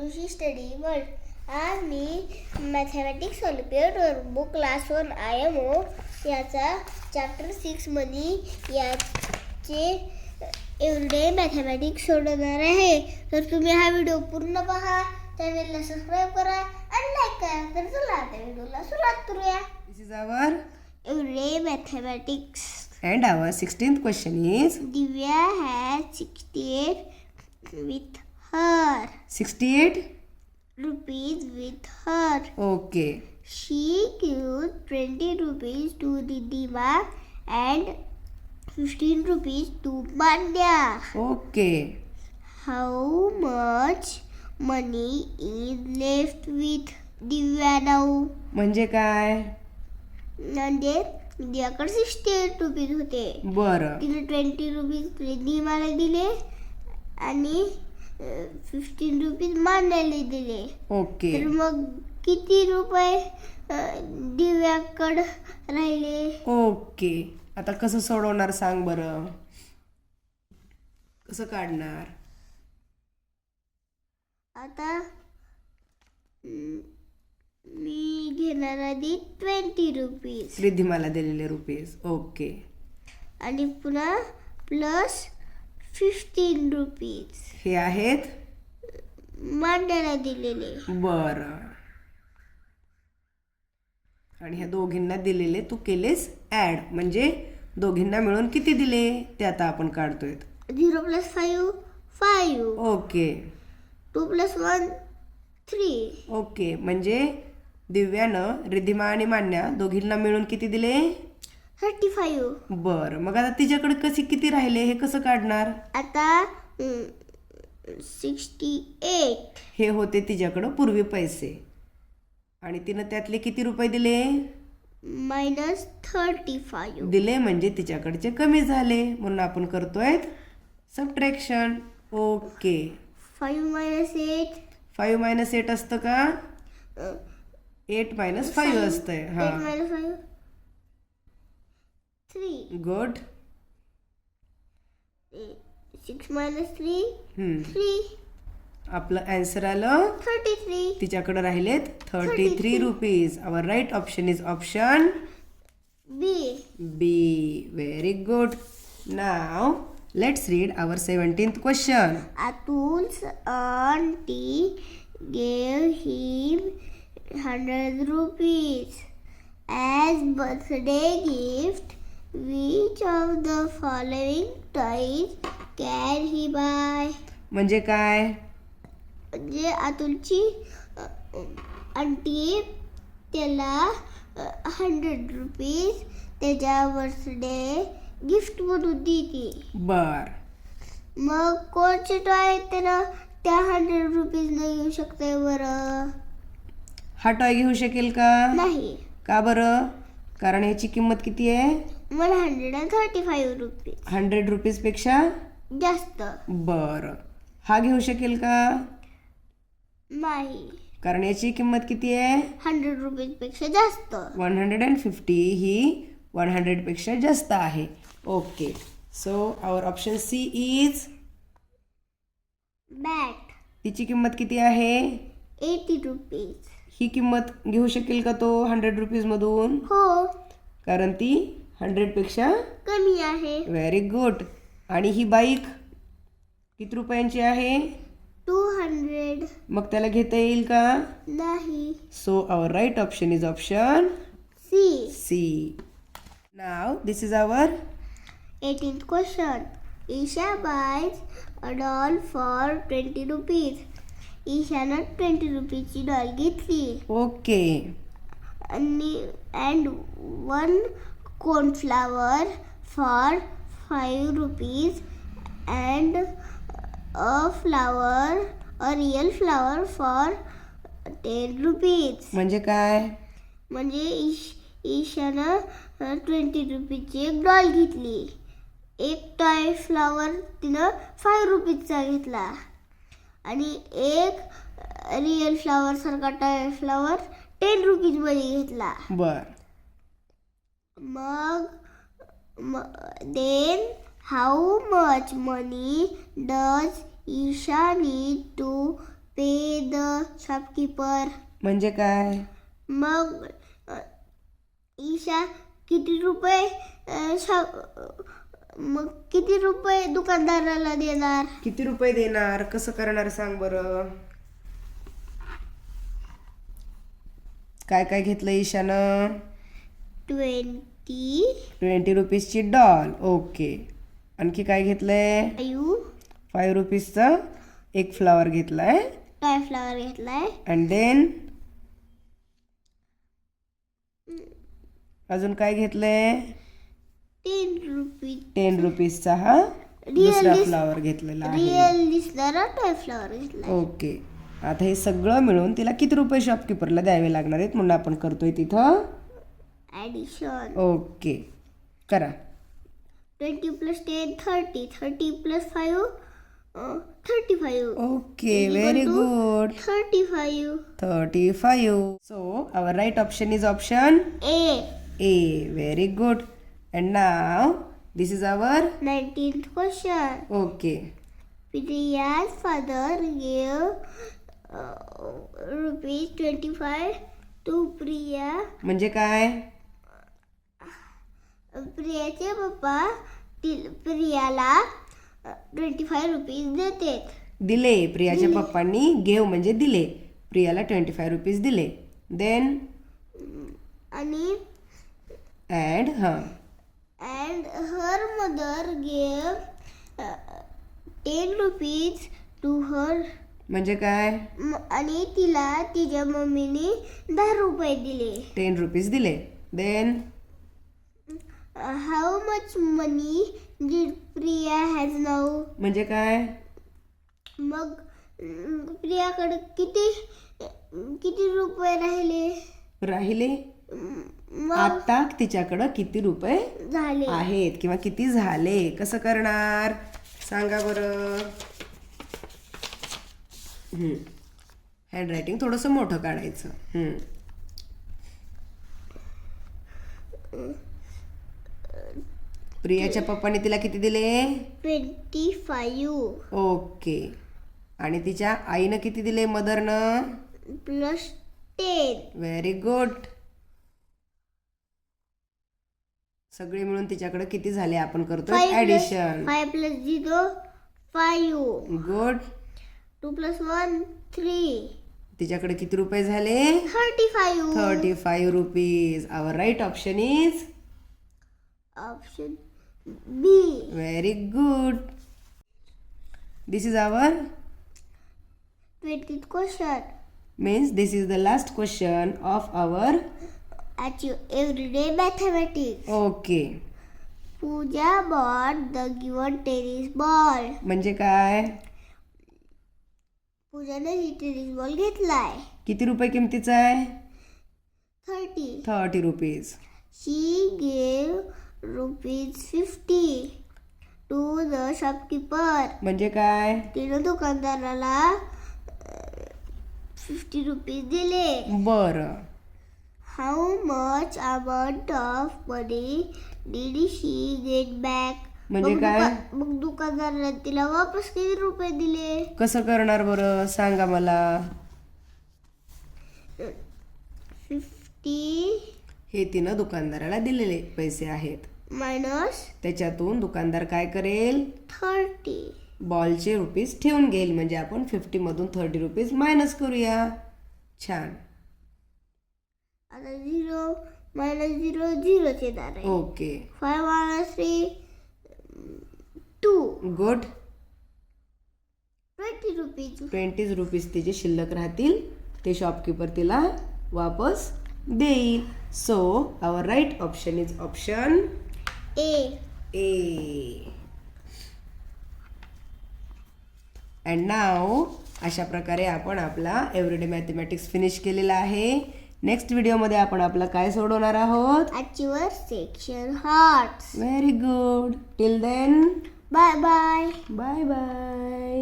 ऋषी study world. आज मी mathematics olympiad book class 1 IMO याचा चॅप्टर 6 मध्ये याचे एवढे मॅथमॅटिक्स सोडवणार आहे. तर तुम्ही हा व्हिडिओ पूर्ण पहा, चॅनलला सबस्क्राईब करा आणि लाईक करा. तर चला आता व्हिडिओला सुरुवात करूया. This is our एवढे mathematics. and our 16th question is Divya has 68 with her 68. rupees with her. Okay. She gives 20 rupees to Ridhima and 15 rupees to Manya. Okay. How much money is left with Divya now? म्हणजे काय? म्हणजे दिव्याकडे 68 rupees होते. बरं. तिने 20 rupees रिधिमाला दिले आणि 15 rupees मान्याला दिले. Okay. तर मग किती रुपये दिव्याकडे राहिले? ओके. आता कसं सोडवणार सांग बरं. कसं काढणार? आता मी घेणार आधी 20 रुपीज रिधिमाला दिलेले रुपीज. ओके. आणि पुन्हा प्लस 15 रुपीज हे आहेत. मांड्याला दिलेले. बरं. आणि ह्या दोघींना दिलेले तू केलेस ऍड, म्हणजे दोघींना मिळून किती दिले ते आता आपण काढतोय. 0 + 5 5. ओके. 2 + 1 3. ओके. म्हणजे दिव्यानं रिधिमा आणि मान्या दोघींना मिळून किती दिले? 35. बरं. मग आता तिच्याकडे किती राहिले हे कसं काढणार? आता 68 हे होते तिच्याकडं पूर्वी पैसे आणि तिनं त्यातले किती रुपये दिले? -35 दिले, म्हणजे तिच्याकडचे कमी झाले, म्हणून आपण करतोय सबट्रॅक्शन. ओके. 5 - 8 5 - 8 असतं का? 8 - 5 असतंय. 8 हा. - 5 3. गुड. 6 - 3 3. आपलं आन्सर आलं 33. तिच्याकडे राहिलेत 33 rupees. Our right option is option B. B. Very good. Now let's read our 17th question. Atul's auntie gave him 100 rupees as birthday gift. Which of the following toys can he buy? म्हणजे काय? म्हणजे अतुलची aunty त्याला 100 rupees त्याच्या birthday gift म्हणून देते. बर. मग कोणचे टॉय त्याला त्या 100 रुपीज न घेऊ शकते? बरं हा टॉय घेऊ शकेल का? नाही. का बरं? कारण याची किंमत किती आहे? 135 रुपीज. 100 रुपीज पेक्षा जास्त. बर. हा घेऊ शकेल का? नाही. कारण याची किंमत किती आहे? 100 रुपीज पेक्षा जास्त. 150 ही 100 पेक्षा जास्त आहे. Okay. So our option C is bat. तिची किंमत किती आहे? 80 रुपीज. ही किंमत घेऊ शकेल का तो 100 रुपीज मधून? हो, कारण ती 100 पेक्षा कमी आहे. Very good. आणि ही बाईक किती रुपयांची आहे? 200. मग त्याला घेता येईल का? नाही. So our right option is option C. C. Now this is our 18th question. Isha buys a doll for 20 rupees. ईशानं 20 रुपीची डॉल घेतली okay. and 1 cornflower for 5 rupees and a real flower for 10 rupees. म्हणजे काय? म्हणजे ईशानं 20 रुपीची एक doll घेतली. एक toy flower तिनं 5 रुपीजचा घेतला आणि एक रिअल फ्लावर सारखा टॉय फ्लावर 10 रुपीज मध्ये घेतला. बर. मग then how much money does Isha need to pay the shopkeeper. म्हणजे काय? मग ईशा किती रुपये दुकानदाराला देणार? किती रुपये देणार? कसं करणार सांग बरं. काय काय घेतलं ईशानं? 20 रुपीजची डॉल. ओके. आणखी काय घेतलंय? 5 रुपीजचा एक फ्लावर घेतलाय. फ्लावर घेतलाय. अँड देन अजून काय घेतलंय? 10 रुपीजचा हा दुसरा फ्लावर घेतलेला आहे. रिअल दिसणारा टॉय फ्लावर घेतलाय. ओके. आता हे सगळं मिळून तिला किती रुपये शॉपकीपरला द्यावे लागणार आहेत म्हणून आपण करतोय तिथं ॲडिशन. ओके. करा. 20 + 10 30. 30 + 5 35. Okay. Very good. 35. So our right option is option A. Very good. And now this is our 19th question. okay. Priya's father gave ₹25 to Priya. म्हणजे काय? प्रियाचे पप्पा प्रियाला 25 रुपीज देतात. दिले. प्रियाच्या पप्पांनी गेव म्हणजे दिले. प्रियाला 25 रुपीज दिले. देन आणि and and her mother gave 10 rupees to her. म्हणजे काय? आणि तिला तिच्या मम्मीने 10 रुपये दिले. 10 रुपीज दिले. Then how much money did Priya has now? म्हणजे काय? मग प्रियाकडे किती रुपये राहिले? मग आता तिच्याकडं किती रुपये झाले आहेत किंवा किती झाले? कसं करणार सांगा बरं. हँड रायटिंग थोडंसं मोठं काढायचं. प्रियाच्या पप्पाने तिला किती दिले? 25. ओके. आणि तिच्या आईनं किती दिले? मदरनं +10. Very good. सगळे मिळून तिच्याकडे किती झाले आपण करतोय ऍडिशन. 5 + 0 5. गुड. 2 + 1 3. तिच्याकडे किती रुपये झाले? 35 rupees. Our right option is option B. Very good. This is our 20th question. Means this is the last question of our Achieve everyday mathematics. Okay. Pooja bought the given tennis ball. म्हणजे काय? पूजाने ही tennis ball घेतलाय. किती रुपये किमतीचा आहे? 30 rupees. She gave ₹50 to the shopkeeper. म्हणजे काय? तिनं दुकानदाराला 50 रुपीज दिले. बरं. How much amount of money did she get back? म्हणजे काय? मग दुकानदाराने तिला वापस किती रुपये दिले? कसं करणार बरं सांगा मला. 50 हे तिनं दुकानदाराला दिलेले पैसे आहेत. मायनस त्याच्यातून दुकानदार काय करेल? 30. बॉलचे रुपीज ठेवून घेईल. म्हणजे आपण 50 मधून 30 रुपीज मायनस करूया. छान. आता 0 - 0 0 येणार आहे. ओके. 5 - 3 2. गुड. 20 रुपीज. 20 रुपीज तिचे शिल्लक राहतील. ते शॉपकीपर तिला वापस देईल. So our right option is option A. And now अशा प्रकारे आपण आपला एव्हरीडे मॅथमॅटिक्स फिनिश केलेला आहे. नेक्स्ट व्हिडिओमध्ये आपण आपला काय सोडवणार आहोत? Achiever section hearts. Very good. Till then Bye bye. Bye bye.